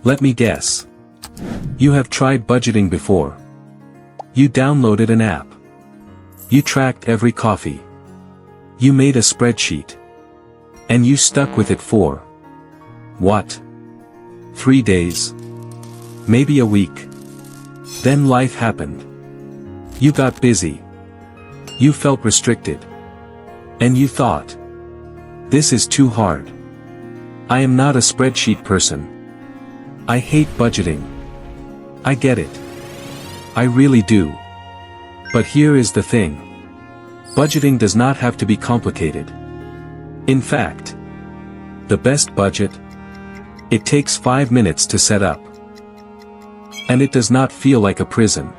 Let me guess. You have tried budgeting before. You downloaded an app. You tracked every coffee. You made a spreadsheet. And you stuck with it for what? 3 days? Maybe a week. Then life happened. You got busy. You felt restricted. And you thought, this is too hard. I am not a spreadsheet person. I hate budgeting. I get it. I really do. But here is the thing. Budgeting does not have to be complicated. In fact, the best budget, it takes 5 minutes to set up. And it does not feel like a prison.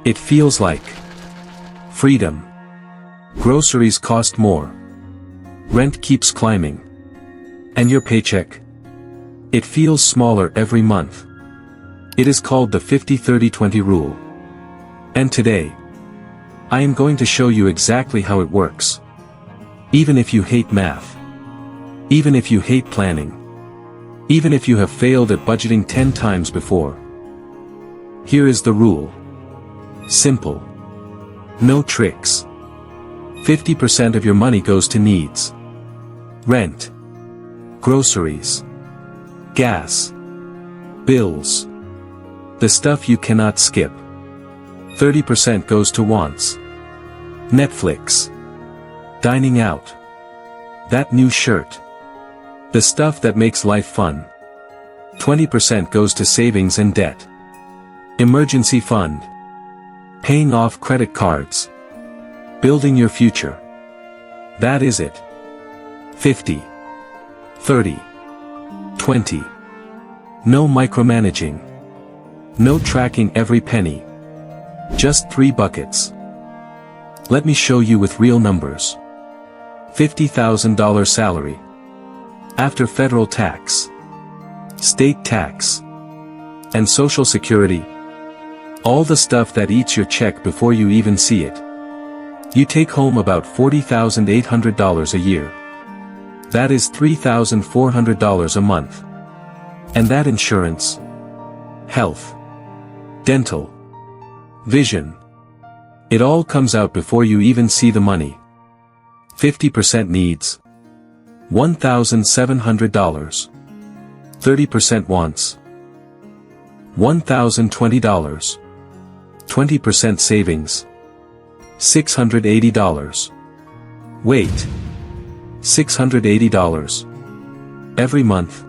It feels like freedom. Groceries cost more. Rent keeps climbing. And your paycheck? It feels smaller every month. It is called the 50-30-20 rule. And today, I am going to show you exactly how it works. Even if you hate math. Even if you hate planning. Even if you have failed at budgeting 10 times before. Here is the rule. Simple. No tricks. 50% of your money goes to needs. Rent. Groceries. Gas. Bills. The stuff you cannot skip. 30% goes to wants. Netflix. Dining out. That new shirt. The stuff that makes life fun. 20% goes to savings and debt. Emergency fund. Paying off credit cards. Building your future. That is it. 50. 30. 20. No micromanaging. No tracking every penny. Just 3 buckets. Let me show you with real numbers. $50,000 salary. After federal tax. State tax. And Social Security. All the stuff that eats your check before you even see it. You take home about $40,800 a year. That is $3,400 a month. And that insurance, health, dental, vision. It all comes out before you even see the money. 50% needs. $1,700. 30% wants. $1,020. 20% savings. $680. Wait. $680. Every month.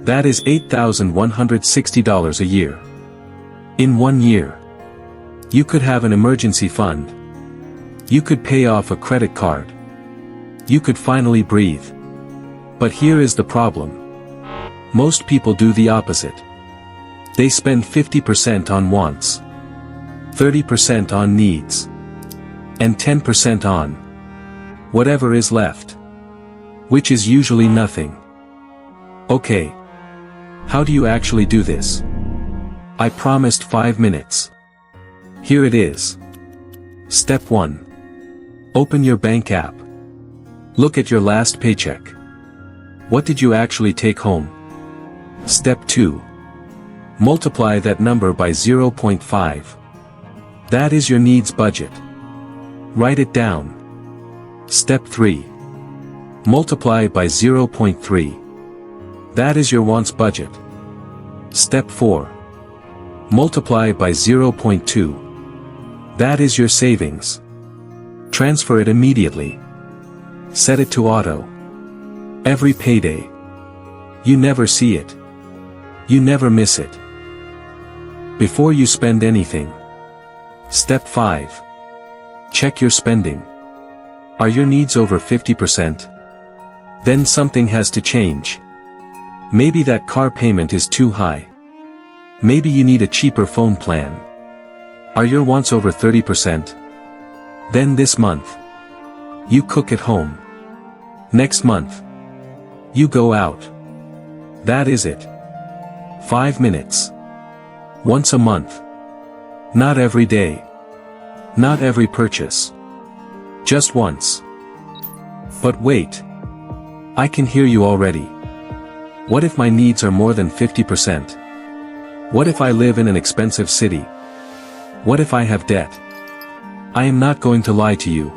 That is $8,160 a year. In 1 year. You could have an emergency fund. You could pay off a credit card. You could finally breathe. But here is the problem. Most people do the opposite. They spend 50% on wants. 30% on needs. And 10% on whatever is left. Which is usually nothing. Okay. How do you actually do this? I promised 5 minutes. Here it is. Step 1. Open your bank app. Look at your last paycheck. What did you actually take home? Step 2. Multiply that number by 0.5. That is your needs budget. Write it down. Step 3. Multiply by 0.3. That is your wants budget. Step 4. Multiply by 0.2. That is your savings. Transfer it immediately. Set it to auto. Every payday. You never see it. You never miss it. Before you spend anything. Step 5. Check your spending. Are your needs over 50%? Then something has to change. Maybe that car payment is too high. Maybe you need a cheaper phone plan. Are your wants over 30%? Then this month. You cook at home. Next month. You go out. That is it. 5 minutes. Once a month. Not every day. Not every purchase. Just once. But wait. I can hear you already. What if my needs are more than 50%? What if I live in an expensive city? What if I have debt? I am not going to lie to you.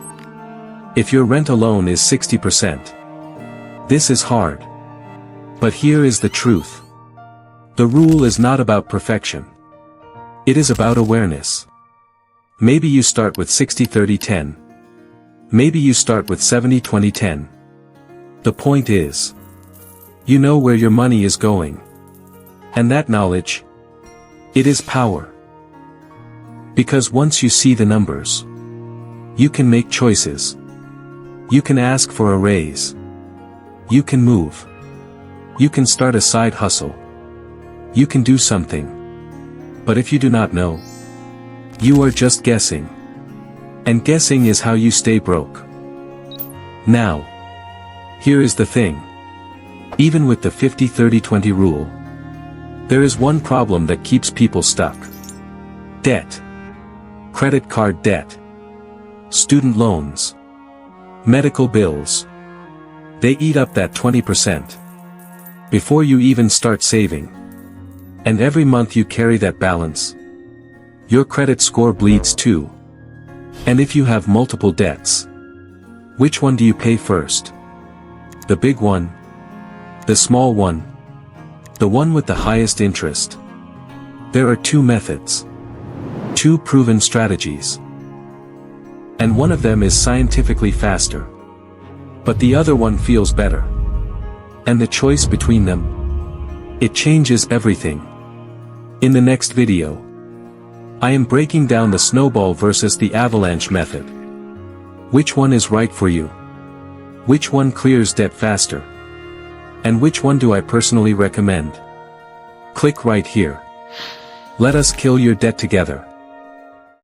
If your rent alone is 60%. This is hard. But here is the truth. The rule is not about perfection. It is about awareness. Maybe you start with 60-30-10. Maybe you start with 70-20-10. The point is, you know where your money is going. And that knowledge, it is power. Because once you see the numbers, you can make choices. You can ask for a raise. You can move. You can start a side hustle. You can do something. But if you do not know, you are just guessing. And guessing is how you stay broke. Now, here is the thing. Even with the 50-30-20 rule, there is one problem that keeps people stuck. Debt. Credit card debt. Student loans. Medical bills. They eat up that 20%. Before you even start saving. And every month you carry that balance. Your credit score bleeds too. And if you have multiple debts, which one do you pay first? The big one? The small one? The one with the highest interest? There are two methods. Two proven strategies. And one of them is scientifically faster. But the other one feels better. And the choice between them, it changes everything. In the next video, I am breaking down the snowball versus the avalanche method. Which one is right for you? Which one clears debt faster? And which one do I personally recommend? Click right here. Let us kill your debt together.